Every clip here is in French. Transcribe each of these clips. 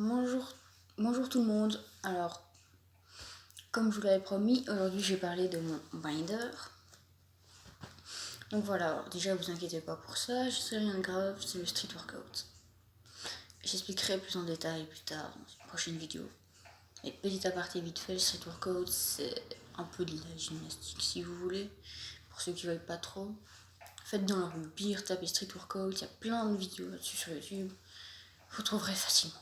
Bonjour, bonjour tout le monde. Alors, comme je vous l'avais promis, aujourd'hui j'ai parlé de mon binder. Donc voilà, alors déjà vous inquiétez pas pour ça, je sais rien de grave, c'est le street workout. J'expliquerai plus en détail plus tard dans une prochaine vidéo. Et petit aparté vite fait, le street workout c'est un peu de la gymnastique si vous voulez, pour ceux qui ne veulent pas trop. Faites dans la rue, pire, tapez street workout, il y a plein de vidéos là-dessus sur YouTube, vous trouverez facilement.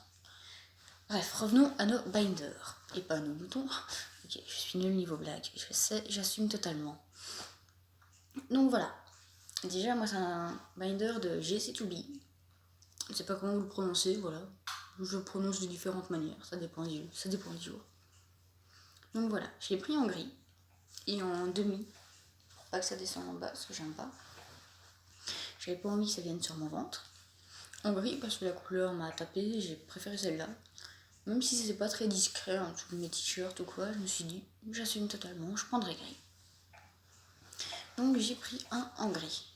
Bref, revenons à nos binders, et pas à nos boutons. Ok, je suis nul niveau blague, je sais, j'assume totalement. Donc voilà, déjà moi c'est un binder de GC2B. Je ne sais pas comment vous le prononcez, voilà. Je le prononce de différentes manières, ça dépend du jour. Donc voilà, je l'ai pris en gris et en demi, pour pas que ça descende en bas, parce que j'aime pas. J'avais pas envie que ça vienne sur mon ventre. En gris parce que la couleur m'a tapé, j'ai préféré celle-là. Même si c'était pas très discret en dessous de mes t-shirts ou quoi, je me suis dit, j'assume totalement, je prendrai gris. Donc j'ai pris un en gris.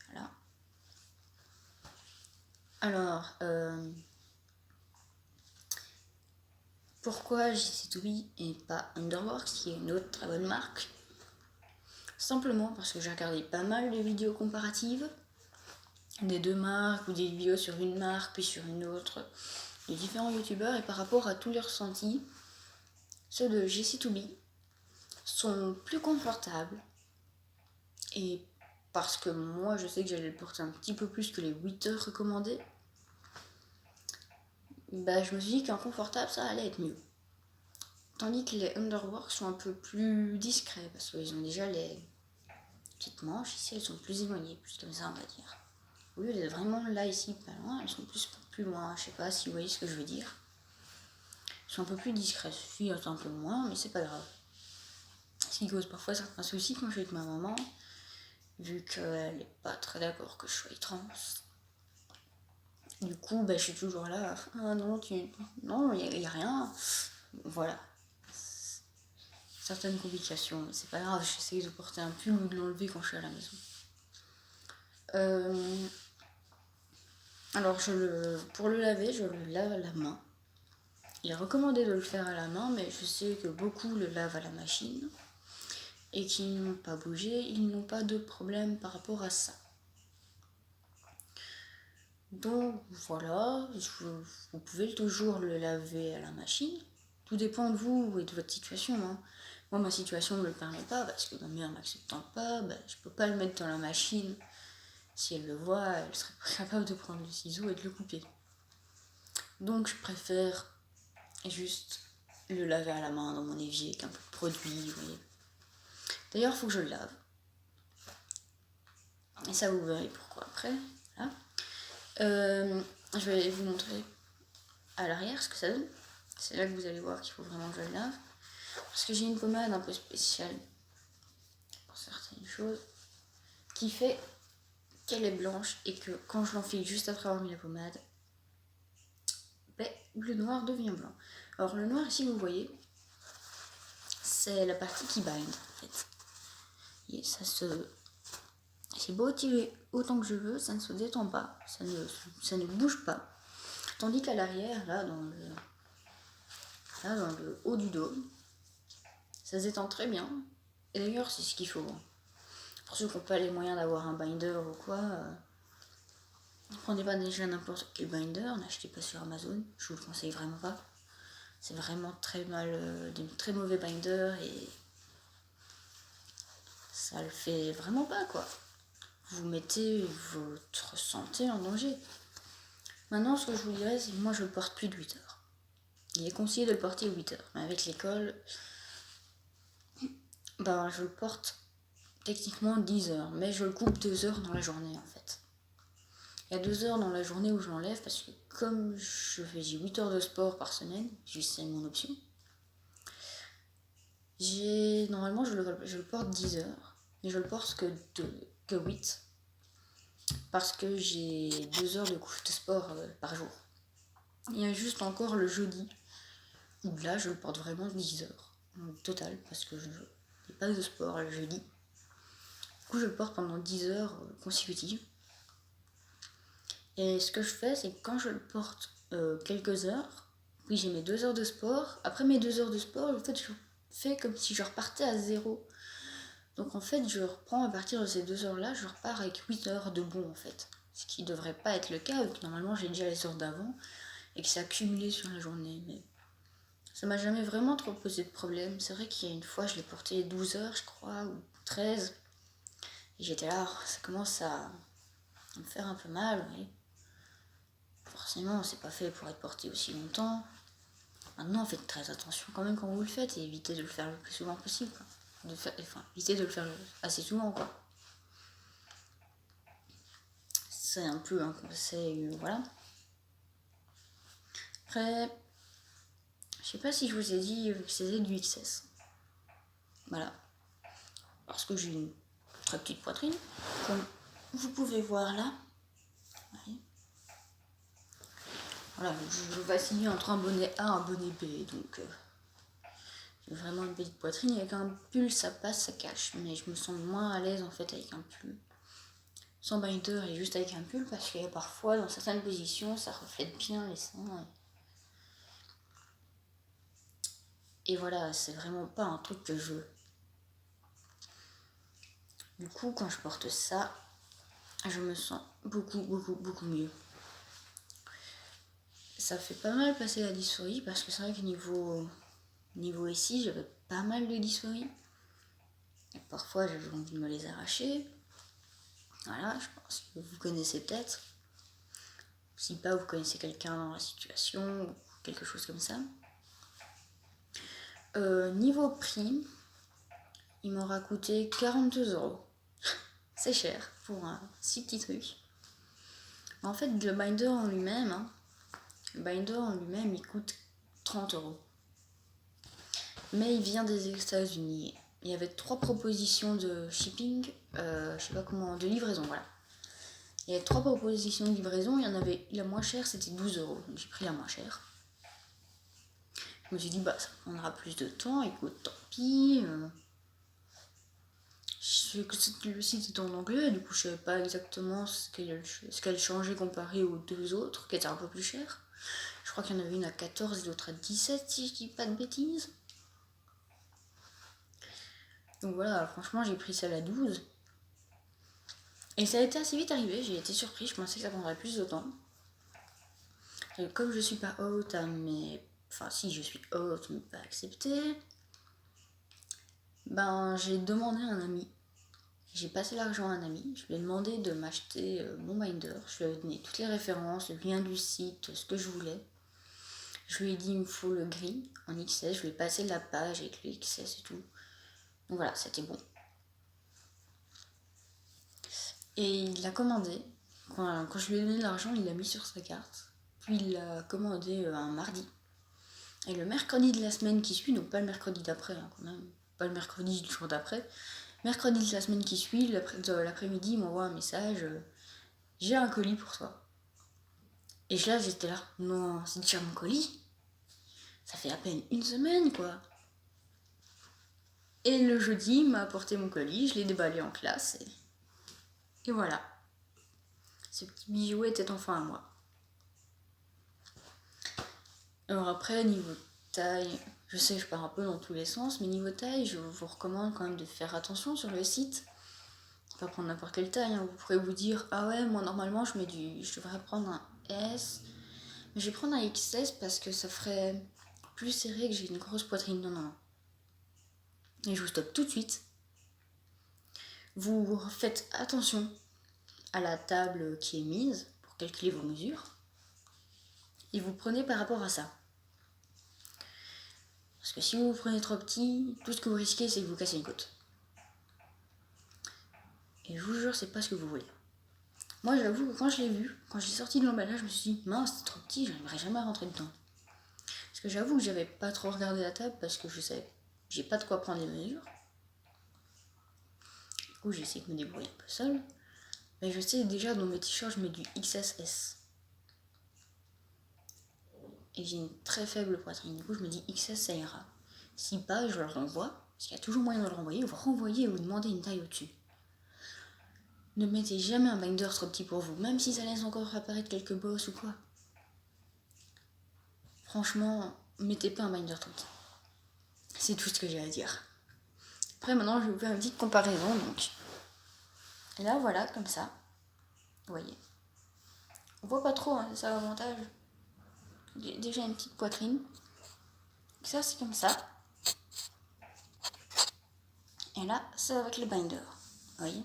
Voilà. Alors, pourquoi GC2B et pas Underworks, qui est une autre très bonne marque? Simplement parce que j'ai regardé pas mal de vidéos comparatives des deux marques ou des vidéos sur une marque puis sur une autre, de différents youtubeurs, et par rapport à tous les ressentis, ceux de GC2B sont plus confortables. Et parce que moi je sais que j'allais le porter un petit peu plus que les 8 heures recommandées, bah je me suis dit qu'un confortable ça allait être mieux. Tandis que les Underworks sont un peu plus discrets parce qu'ils ont déjà les petites manches, ici elles sont plus éloignées, plus comme ça on va dire. Au lieu d'être vraiment là ici pas loin, elles sont plus loin, je sais pas si vous voyez ce que je veux dire. Elles sont un peu plus discrètes, je suis un peu moins mais c'est pas grave. Ce qui cause parfois certains soucis quand je suis avec ma maman, vu qu'elle n'est pas très d'accord que je sois trans. Du coup, je suis toujours là. Ah non, non, il n'y a rien. Voilà. Certaines complications, mais c'est pas grave, j'essaie de porter un pull ou de l'enlever quand je suis à la maison. Alors, pour le laver, je le lave à la main. Il est recommandé de le faire à la main, mais je sais que beaucoup le lavent à la machine et qui n'ont pas bougé, ils n'ont pas de problème par rapport à ça. Donc voilà, vous pouvez toujours le laver à la machine. Tout dépend de vous et de votre situation. Hein. Moi, ma situation ne me le permet pas parce que ma mère ne m'acceptant pas, je peux pas le mettre dans la machine. Si elle le voit, elle serait pas capable de prendre le ciseau et de le couper. Donc je préfère juste le laver à la main dans mon évier avec un peu de produit, vous voyez. D'ailleurs, il faut que je le lave. Et ça, vous verrez pourquoi après. Voilà. Je vais vous montrer à l'arrière ce que ça donne. C'est là que vous allez voir qu'il faut vraiment que je le lave. Parce que j'ai une pommade un peu spéciale pour certaines choses qui fait qu'elle est blanche et que quand je l'enfile juste après avoir mis la pommade, le noir devient blanc. Alors le noir ici, vous voyez, c'est la partie qui bind en fait. Et c'est beau tirer autant que je veux, ça ne se détend pas, ça ne bouge pas. Tandis qu'à l'arrière, là dans le haut du dos, ça se détend très bien. Et d'ailleurs, c'est ce qu'il faut. Pour ceux qui n'ont pas les moyens d'avoir un binder ou quoi, ne prenez pas déjà n'importe quel binder, n'achetez pas sur Amazon, je vous le conseille vraiment pas. C'est vraiment très des très mauvais binders et ça le fait vraiment pas quoi. Vous mettez votre santé en danger. Maintenant, ce que je vous dirais, c'est que moi je le porte plus de 8 heures. Il est conseillé de le porter 8 heures, mais avec l'école, je le porte techniquement 10 heures, mais je le coupe 2 heures dans la journée en fait. Il y a 2 heures dans la journée où je l'enlève parce que comme j'ai 8 heures de sport par semaine, c'est mon option. Normalement je le porte 10 heures, mais je le porte que 8 parce que j'ai 2 heures de sport par jour. Il y a juste encore le jeudi où là je le porte vraiment 10 heures au total parce que je n'ai pas de sport le jeudi. Du coup je le porte pendant 10 heures consécutives. Et ce que je fais, c'est que quand je le porte quelques heures, Oui, j'ai mes 2 heures de sport. Après mes 2 heures de sport, en fait, je fais comme si je repartais à zéro. Donc en fait, je reprends à partir de ces 2 heures-là, je repars avec 8 heures de bon en fait. Ce qui devrait pas être le cas, vu que normalement j'ai déjà les heures d'avant et que c'est accumulé sur la journée. Mais ça m'a jamais vraiment trop posé de problème. C'est vrai qu'il y a une fois, je l'ai porté 12 heures, je crois, ou 13. Et j'étais là, ça commence à me faire un peu mal, oui. Forcément, c'est pas fait pour être porté aussi longtemps. Maintenant, faites très attention quand même quand vous le faites et évitez de le faire le plus souvent possible, quoi. Évitez de le faire assez souvent, quoi. C'est un peu un conseil, voilà. Après, je sais pas si je vous ai dit que c'était du XS. Voilà. Parce que j'ai une très petite poitrine, comme vous pouvez voir là. Ouais. Voilà, je vacille entre un bonnet A et un bonnet B, donc j'ai vraiment une petite poitrine. Avec un pull, ça passe, ça cache, mais je me sens moins à l'aise en fait avec un pull. Sans binder et juste avec un pull, parce que parfois, dans certaines positions, ça reflète bien les seins. Et voilà, c'est vraiment pas un truc que je veux. Du coup, quand je porte ça, je me sens beaucoup mieux. Ça fait pas mal passer la dysphorie, parce que c'est vrai que niveau ici, j'avais pas mal de dysphorie. Et parfois, j'avais envie de me les arracher. Voilà, je pense que vous connaissez peut-être. Si pas, vous connaissez quelqu'un dans la situation, ou quelque chose comme ça. Niveau prix, il m'aura coûté 42 €. C'est cher pour un si petit truc. En fait, le binder en lui-même, il coûte 30 €. Mais il vient des États-Unis. Il y avait 3 propositions de shipping, je sais pas comment, de livraison, voilà. Il y avait 3 propositions de livraison, il y en avait, la moins chère c'était 12 €, donc j'ai pris la moins chère. Je me suis dit, bah ça prendra plus de temps, écoute, tant pis. Je sais que le site était en anglais, du coup je savais pas exactement ce qu'elle changeait comparé aux 2 autres, qui étaient un peu plus chères. Je crois qu'il y en avait une à 14 et l'autre à 17, si je dis pas de bêtises. Donc voilà, franchement j'ai pris celle à 12. Et ça a été assez vite arrivé, j'ai été surpris, je pensais que ça prendrait plus de temps. Et comme je suis pas haute, enfin si je suis haute mais pas acceptée, ben j'ai demandé à un ami. J'ai passé l'argent à un ami, je lui ai demandé de m'acheter mon binder, je lui ai donné toutes les références, le lien du site, ce que je voulais. Je lui ai dit il me faut le gris en XS, je lui ai passé la page avec le XS et tout. Donc voilà, c'était bon. Et il l'a commandé. Quand je lui ai donné l'argent, il l'a mis sur sa carte. Puis il l'a commandé un mardi. Et le mercredi de la semaine qui suit, donc pas le mercredi d'après, hein, quand même, pas le mercredi du jour d'après, mercredi de la semaine qui suit, l'après-midi, il m'envoie un message, j'ai un colis pour toi. Et là, j'étais là, non, c'est déjà mon colis. Ça fait à peine une semaine, quoi. Et le jeudi, il m'a apporté mon colis, je l'ai déballé en classe, et voilà. Ce petit bijou était enfin à moi. Alors après, niveau taille, je sais que je pars un peu dans tous les sens, mais niveau taille, je vous recommande quand même de faire attention sur le site. Pas prendre n'importe quelle taille, hein. Vous pourrez vous dire, ah ouais, moi normalement je devrais prendre un S, mais je vais prendre un XS parce que ça ferait plus serré, que j'ai une grosse poitrine. Non. Et je vous stoppe tout de suite. Vous faites attention à la table qui est mise pour calculer vos mesures. Et vous prenez par rapport à ça. Parce que si vous vous prenez trop petit, tout ce que vous risquez, c'est que vous cassez une côte. Et je vous jure, c'est pas ce que vous voulez. Moi, j'avoue que quand je l'ai vu, quand je l'ai sorti de l'emballage, je me suis dit, mince, c'est trop petit, j'arriverai jamais à rentrer dedans. Parce que j'avoue que j'avais pas trop regardé la table parce que je savais, j'ai pas de quoi prendre les mesures. Du coup, j'ai essayé de me débrouiller un peu seule. Mais je sais déjà, dans mes t-shirts, je mets du XSS. Et j'ai une très faible poitrine. Du coup, je me dis XS, ça ira. Si pas, je le renvoie. Parce qu'il y a toujours moyen de le renvoyer. Vous renvoyez et vous demandez une taille au-dessus. Ne mettez jamais un binder trop petit pour vous, même si ça laisse encore apparaître quelques bosses ou quoi. franchement, mettez pas un binder tout le temps. C'est tout ce que j'ai à dire. Après, maintenant, je vais vous faire une petite comparaison, donc. Et là, voilà, comme ça. Vous voyez. On voit pas trop, hein, c'est ça l'avantage. J'ai déjà une petite poitrine. Ça, c'est comme ça. Et là, c'est avec le binder. Vous voyez.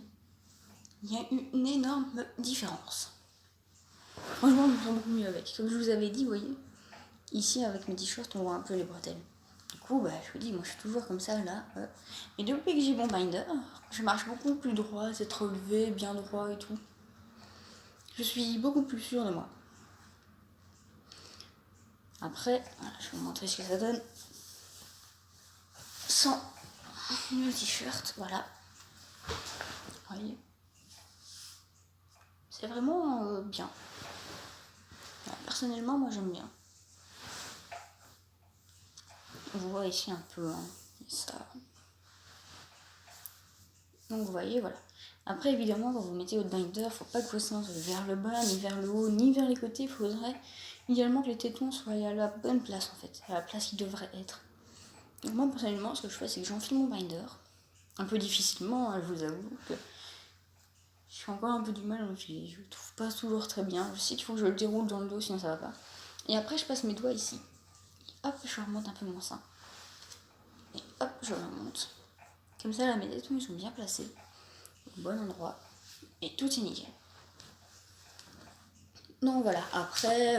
Il y a une énorme différence. Franchement, je me sens beaucoup mieux avec. Comme je vous avais dit, vous voyez. Ici, avec mes t-shirts, on voit un peu les bretelles. Du coup, je vous dis, moi je suis toujours comme ça là. Et depuis que j'ai mon binder, je marche beaucoup plus droit, c'est relevé, bien droit et tout. Je suis beaucoup plus sûre de moi. Après, voilà, je vais vous montrer ce que ça donne. Sans le t-shirt, voilà. Vous voyez. C'est vraiment bien. Voilà, personnellement, moi j'aime bien. On voit ici un peu, hein, ça. Donc vous voyez, voilà. Après, évidemment, quand vous mettez votre binder, faut pas que vos seins soient vers le bas, ni vers le haut, ni vers les côtés. Il faudrait idéalement que les tétons soient à la bonne place, en fait, à la place qu'ils devraient être. Donc moi, personnellement, ce que je fais, c'est que j'enfile mon binder. Un peu difficilement, hein, je vous avoue que je suis encore un peu du mal à l'enfiler. Je le trouve pas toujours très bien. Je sais qu'il faut que je le déroule dans le dos, sinon ça va pas. Et après, je passe mes doigts ici. Et hop, je remonte un peu mon sein. Et hop, je remonte. Comme ça, là, mes tétons, ils sont bien placés. Au bon endroit. Et tout est nickel. Donc voilà, après,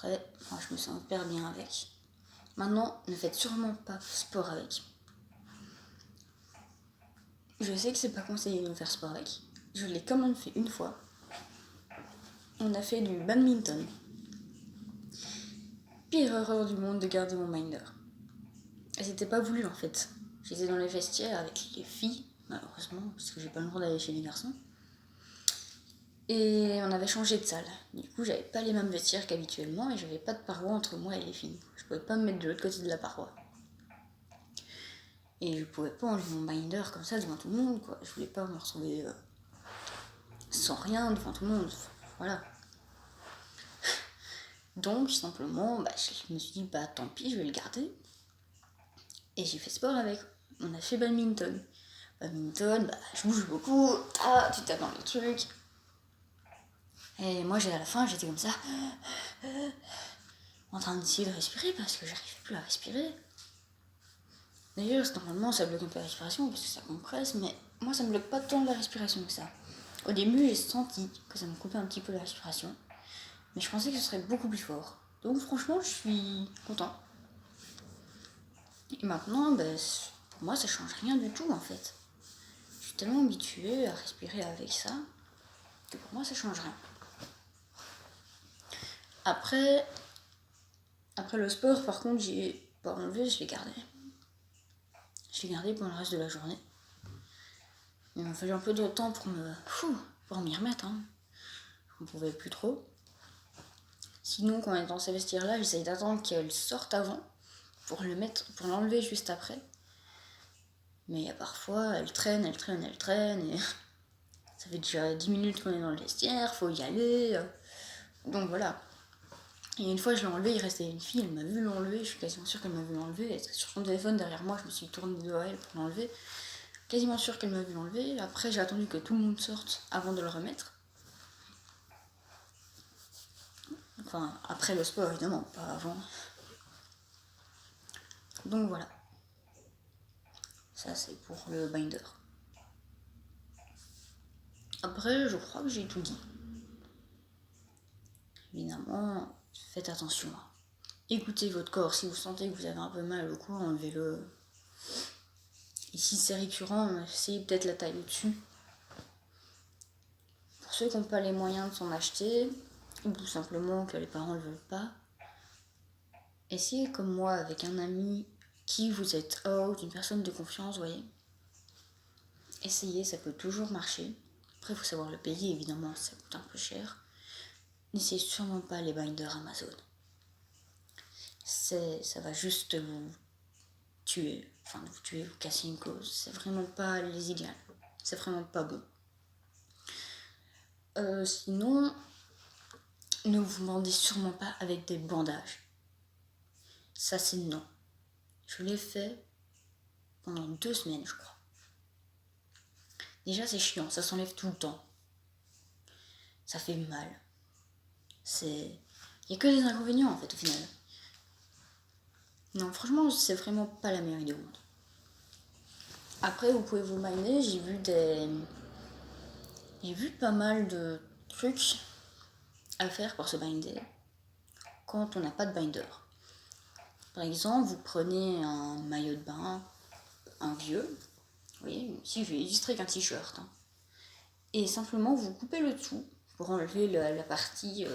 moi, je me sens hyper bien avec. Maintenant, ne faites sûrement pas sport avec. Je sais que c'est pas conseillé de faire sport avec. Je l'ai quand même fait une fois. On a fait du badminton. Pire erreur du monde de garder mon binder. Et c'était pas voulu en fait. J'étais dans les vestiaires avec les filles, malheureusement, parce que j'ai pas le droit d'aller chez les garçons. Et on avait changé de salle. Du coup, j'avais pas les mêmes vestiaires qu'habituellement et j'avais pas de paroi entre moi et les filles. Je pouvais pas me mettre de l'autre côté de la paroi. Et je pouvais pas enlever mon binder comme ça devant tout le monde, quoi. Je voulais pas me retrouver sans rien devant tout le monde. Voilà. Donc, simplement, je me suis dit, tant pis, je vais le garder. Et j'ai fait sport avec. On a fait badminton. Badminton, je bouge beaucoup. Ah, tu tapes dans le truc. Et moi, à la fin, j'étais comme ça, en train d'essayer de respirer parce que j'arrivais plus à respirer. D'ailleurs, normalement, ça bloque un peu la respiration parce que ça compresse, mais moi, ça me bloque pas tant la respiration que ça. Au début, j'ai senti que ça me coupait un petit peu la respiration, mais je pensais que ce serait beaucoup plus fort. Donc, franchement, je suis content. Et maintenant, pour moi, ça change rien du tout en fait. Je suis tellement habituée à respirer avec ça que pour moi, ça change rien. Après le sport, par contre, j'ai pas enlevé, je l'ai gardé. Je l'ai gardé pour le reste de la journée. Il m'a fallu un peu de temps pour m'y remettre. Hein. Je ne pouvais plus trop. Sinon, quand on est dans ces vestiaires-là, j'essaye d'attendre qu'elle sorte avant pour l'enlever juste après. Mais parfois, elle traîne. Et ça fait déjà 10 minutes qu'on est dans le vestiaire, faut y aller. Donc voilà. Et une fois, je l'ai enlevé, il restait une fille, elle m'a vu l'enlever, je suis quasiment sûre qu'elle m'a vu l'enlever. Elle était sur son téléphone derrière moi, je me suis tournée de elle pour l'enlever. Quasiment sûre qu'elle m'a vu l'enlever. Après, j'ai attendu que tout le monde sorte avant de le remettre. Enfin, après le sport, évidemment, pas avant. Donc voilà. Ça, c'est pour le binder. Après, je crois que j'ai tout dit. Évidemment, faites attention. Écoutez votre corps. Si vous sentez que vous avez un peu mal au cou, enlevez-le. Et si c'est récurrent, essayez peut-être la taille au-dessus. Pour ceux qui n'ont pas les moyens de s'en acheter, ou tout simplement que les parents ne veulent pas, essayez comme moi avec un ami qui vous êtes out, une personne de confiance, voyez. Essayez, ça peut toujours marcher. Après, il faut savoir le payer, évidemment, ça coûte un peu cher. N'essayez sûrement pas les binders Amazon. Ça va juste vous tuer, vous casser une cause. C'est vraiment pas les idéales. C'est vraiment pas bon. Sinon, ne vous bandez sûrement pas avec des bandages. Ça, c'est non. Je l'ai fait pendant 2 semaines, je crois. Déjà, c'est chiant, ça s'enlève tout le temps. Ça fait mal. Il n'y a que des inconvénients, en fait, au final. Non, franchement, c'est vraiment pas la meilleure idée au monde. Après, vous pouvez vous binder. J'ai vu pas mal de trucs à faire pour se binder quand on n'a pas de binder. Par exemple, vous prenez un maillot de bain, un vieux, vous voyez, si je vais illustrer qu'un t-shirt, hein, et simplement vous coupez le dessous pour enlever la partie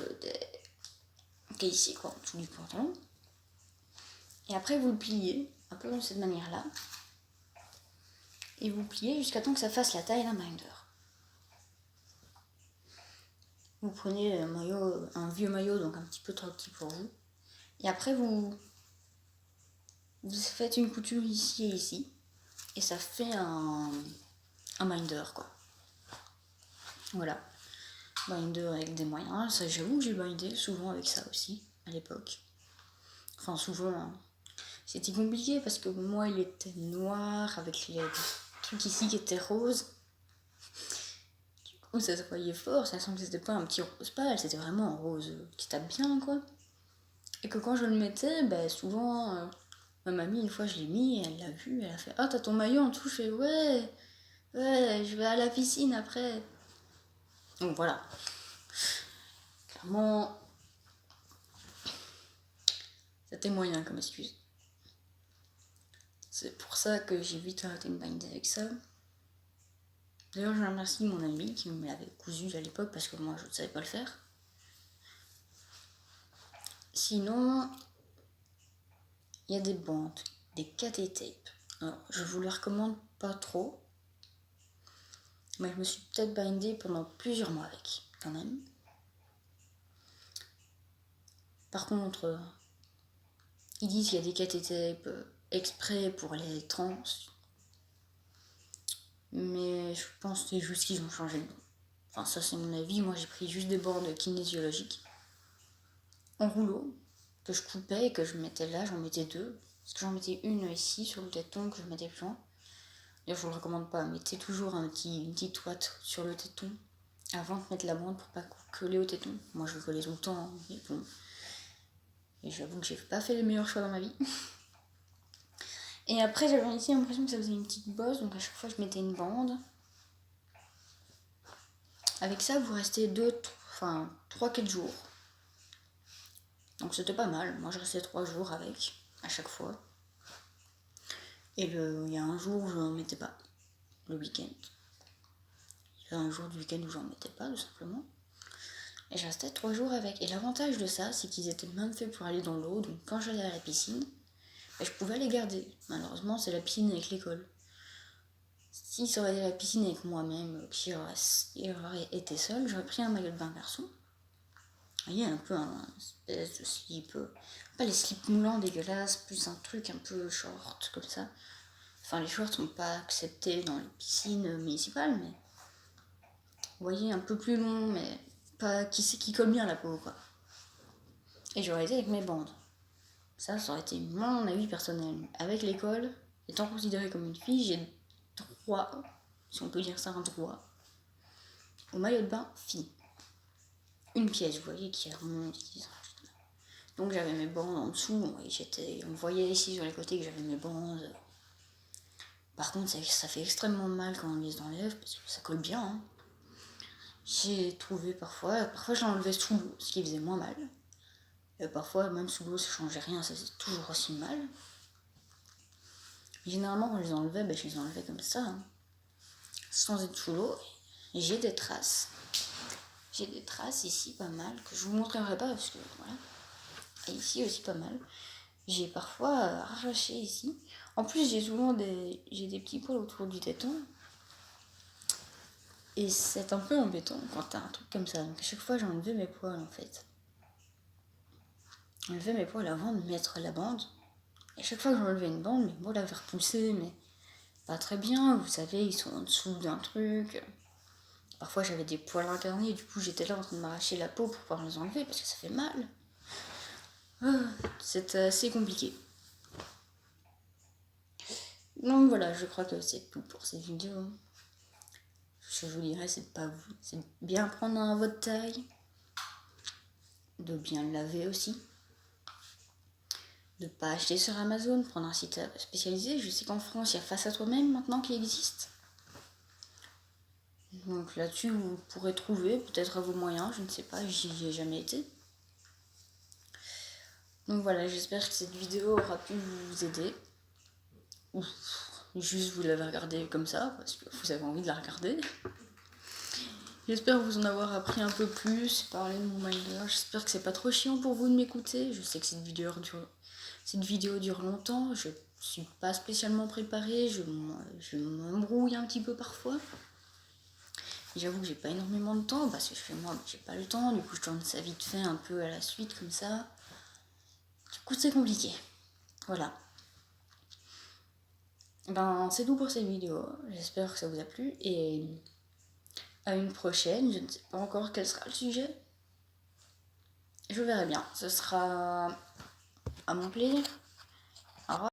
qui est ici, quoi, en dessous du pantalon. Et après, vous le pliez un peu de cette manière-là. Et vous pliez jusqu'à temps que ça fasse la taille d'un binder. Vous prenez un vieux maillot, donc un petit peu trop petit pour vous. Et après, vous faites une couture ici et ici. Et ça fait un binder, quoi. Voilà. Binder avec des moyens. Ça, j'avoue que j'ai bindé souvent avec ça aussi, à l'époque. Enfin, souvent, hein. C'était compliqué parce que moi, il était noir avec les trucs ici qui étaient roses. Du coup, ça se voyait fort. Ça sent que c'était pas un petit rose pâle, c'était vraiment un rose qui tape bien, quoi. Et que quand je le mettais, souvent, ma mamie, une fois, je l'ai mis, elle l'a vu, elle a fait « Ah, t'as ton maillot en dessous ?» Je fais « Ouais, je vais à la piscine après. » Donc voilà. Clairement, c'était moyen comme excuse. C'est pour ça que j'ai vite arrêté de binder avec ça. D'ailleurs, je remercie mon ami qui me l'avait cousu à l'époque parce que moi, je ne savais pas le faire. Sinon, il y a des bandes, des KT tape. Alors, je vous les recommande pas trop. Mais je me suis peut-être bindée pendant plusieurs mois avec, quand même. Par contre, ils disent qu'il y a des KT tape exprès pour les trans. Mais je pense que c'est juste qu'ils ont changé de nom. Enfin, ça c'est mon avis. Moi j'ai pris juste des bandes kinésiologiques en rouleau que je coupais et que je mettais là. J'en mettais 2. Parce que j'en mettais une ici sur le téton que je mettais plus loin. D'ailleurs, je vous le recommande pas. Mettez toujours une petite ouate sur le téton avant de mettre la bande pour pas coller au téton. Moi je le collais tout le temps. Hein, mais bon. Et j'avoue que j'ai pas fait les meilleurs choix dans ma vie. Et après, j'avais ici l'impression que ça faisait une petite bosse, donc à chaque fois, je mettais une bande. Avec ça, vous restez 3-4 jours. Donc c'était pas mal. Moi, je restais 3 jours avec, à chaque fois. Et il y a un jour où je n'en mettais pas, le week-end. Il y a un jour du week-end où j'en mettais pas, tout simplement. Et je restais 3 jours avec. Et l'avantage de ça, c'est qu'ils étaient même faits pour aller dans l'eau. Donc quand j'allais à la piscine, je pouvais les garder. Malheureusement, c'est la piscine avec l'école. Si ça aurait été la piscine avec moi-même, qui aurait été seule, j'aurais pris un maillot de bain garçon. Vous voyez, un peu un espèce de slip, pas les slips moulants dégueulasses, plus un truc un peu short comme ça. Enfin, les shorts sont pas acceptés dans les piscines municipales, mais vous voyez, un peu plus long, mais pas qui colle bien à la peau, quoi. Et j'aurais été avec mes bandes. Ça aurait été mon avis personnel. Avec l'école, étant considérée comme une fille, j'ai droit, si on peut dire ça, un droit, au maillot de bain fille. Une pièce, vous voyez, qui remonte. Donc j'avais mes bandes en dessous, on voyait ici sur les côtés que j'avais mes bandes. Par contre, ça fait extrêmement mal quand on les enlève, parce que ça colle bien. Hein. J'ai trouvé parfois je l'enlevais sous l'eau, ce qui faisait moins mal. Et parfois, même sous l'eau, ça changeait rien, ça faisait toujours aussi mal. Généralement, quand je les enlevais, je les enlevais comme ça, hein, sans être sous l'eau. Et j'ai des traces. J'ai des traces ici, pas mal, que je vous montrerai pas, parce que voilà. Et ici aussi, pas mal. J'ai parfois arraché ici. En plus, j'ai des petits poils autour du téton. Et c'est un peu embêtant quand t'as un truc comme ça. Donc à chaque fois, j'ai enlevé mes poils, en fait. J'enlevais mes poils avant de mettre la bande. Et à chaque fois que j'enlevais une bande, mes poils avaient repoussé, mais pas très bien. Vous savez, ils sont en dessous d'un truc. Parfois j'avais des poils internés, du coup j'étais là en train de m'arracher la peau pour pouvoir les enlever parce que ça fait mal. C'est assez compliqué. Donc voilà, je crois que c'est tout pour cette vidéo. Ce que je vous dirais, c'est pas vous. C'est bien prendre un votre taille, de bien le laver aussi, de pas acheter sur Amazon, prendre un site spécialisé. Je sais qu'en France, il y a Face à toi-même maintenant qui existe. Donc là-dessus, vous pourrez trouver, peut-être à vos moyens, je ne sais pas, j'y ai jamais été. Donc voilà, j'espère que cette vidéo aura pu vous aider. Ou juste vous l'avez regardée comme ça, parce que vous avez envie de la regarder. J'espère vous en avoir appris un peu plus, parler de mon Minecraft. J'espère que c'est pas trop chiant pour vous de m'écouter. Je sais que cette vidéo dure longtemps. Je suis pas spécialement préparée. Je m'embrouille un petit peu parfois. J'avoue que j'ai pas énormément de temps parce que chez moi j'ai pas le temps. Du coup, je tourne ça vite fait un peu à la suite comme ça. Du coup, c'est compliqué. Voilà. Ben, c'est tout pour cette vidéo. J'espère que ça vous a plu et à une prochaine. Je ne sais pas encore quel sera le sujet. Je verrai bien. Ce sera à mon plaisir. Au revoir.